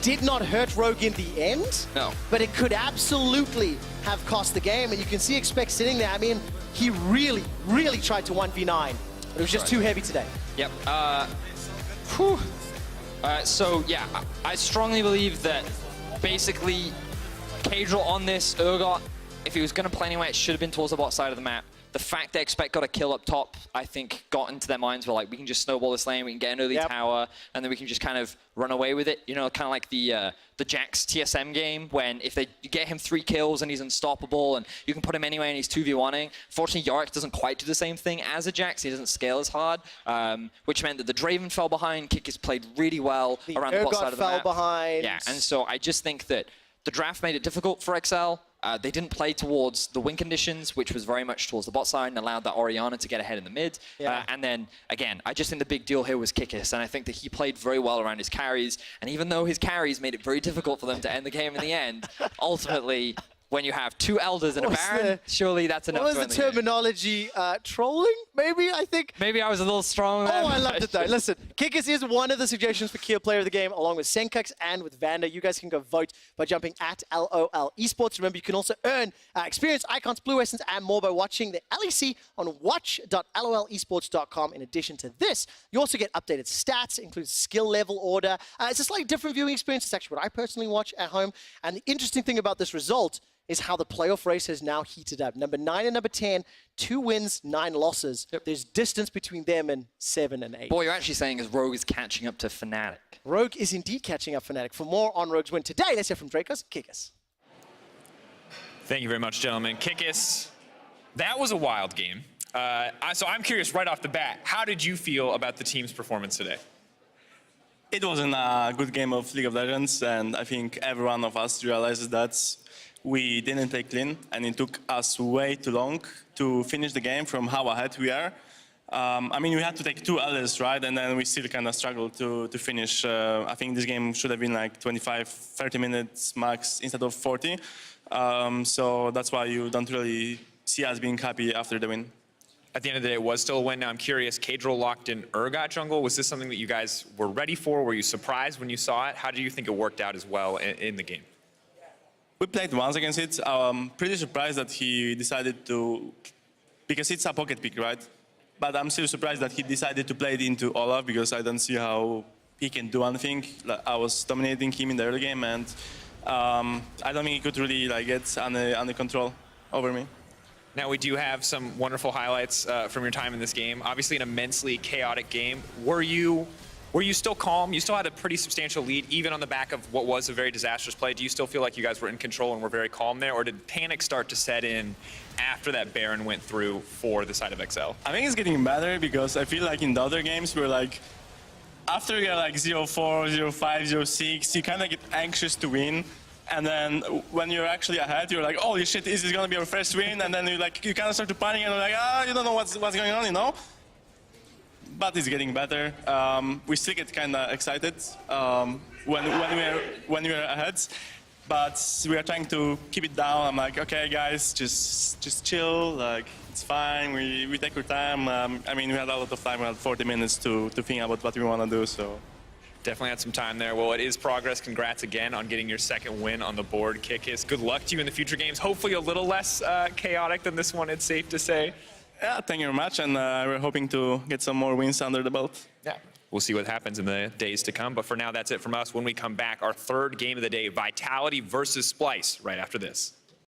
did not hurt Rogue in the end. No. But it could absolutely have cost the game. And you can see Expect sitting there. I mean, he really, really tried to 1v9, but it was just too heavy today. Yep. So yeah, I strongly believe that basically Cadril on this, Urgot, if he was going to play anyway, it should have been towards the bot side of the map. The fact that Expect got a kill up top, I think, got into their minds where, like, we can just snowball this lane, we can get an early tower, and then we can just kind of run away with it. You know, kind of like the Jax TSM game, when if they get him 3 kills and he's unstoppable, and you can put him anyway and he's 2v1ing. Fortunately, Yorick doesn't quite do the same thing as a Jax. He doesn't scale as hard, which meant that the Draven fell behind. Kickers played really well around the bot side of the map. fell behind. Yeah, and so I just think that the draft made it difficult for XL. They didn't play towards the win conditions, which was very much towards the bot side, and allowed that Orianna to get ahead in the mid. And then, again, I just think the big deal here was Kikis, and I think that he played very well around his carries. And even though his carries made it very difficult for them to end the game in the end, ultimately, when you have 2 Elders and a Baron, surely that's enough to What was the terminology? Trolling, maybe, I think? Maybe I was a little strong there. Oh, I loved it, though. Listen, Kikis is one of the suggestions for Key Player of the Game, along with Senkux and with Vanda. You guys can go vote by jumping at LOL Esports. Remember, you can also earn experience, icons, blue essence, and more by watching the LEC on watch.lolesports.com. In addition to this, you also get updated stats, includes skill level order. It's a slightly different viewing experience. It's actually what I personally watch at home. And the interesting thing about this result is how the playoff race has now heated up. Number 9 and number 10, 2 wins, 9 losses. There's distance between them and 7 and 8. What you're actually saying is Rogue is catching up to Fnatic. Rogue is indeed catching up Fnatic. For more on Rogue's win today, let's hear from Dracos. Kikis. Thank you very much, gentlemen. Kikis, that was a wild game. So I'm curious right off the bat, how did you feel about the team's performance today? It wasn't a good game of League of Legends, and I think every one of us realizes that we didn't play clean, and it took us way too long to finish the game from how ahead we are. I mean, we had to take 2 L's, right? And then we still kind of struggled to finish. I think this game should have been like 25, 30 minutes max instead of 40. So that's why you don't really see us being happy after the win. At the end of the day, it was still a win. Now I'm curious, Cadril locked in Urgot jungle. Was this something that you guys were ready for? Were you surprised when you saw it? How do you think it worked out as well in the game? We played once against it. I'm pretty surprised that he decided to, because it's a pocket pick, right? But I'm still surprised that he decided to play it into Olaf, because I don't see how he can do anything. I was dominating him in the early game, and I don't think he could really get under control over me. Now we do have some wonderful highlights from your time in this game. Obviously an immensely chaotic game. Were you still calm? You still had a pretty substantial lead, even on the back of what was a very disastrous play. Do you still feel like you guys were in control and were very calm there? Or did panic start to set in after that Baron went through for the side of XL? I think it's getting better, because I feel like in the other games, we're after you're 0-4, 0-5, 0-6, you kind of get anxious to win. And then when you're actually ahead, you're like, holy shit, is this going to be our first win? And then you kind of start to panic, and you're like, you don't know what's going on, you know? But it's getting better. We still get kind of excited when we're ahead, but we are trying to keep it down. I'm like, okay, guys, just chill. It's fine. We take our time. I mean, we had a lot of time. We had 40 minutes to think about what we want to do. So definitely had some time there. Well, it is progress. Congrats again on getting your 2nd win on the board, Kikis. Good luck to you in the future games. Hopefully a little less chaotic than this one, it's safe to say. Yeah, thank you very much, and we're hoping to get some more wins under the belt. Yeah. we'll see what happens in the days to come. But for now, that's it from us. When we come back, our third game of the day, Vitality versus Splice, right after this.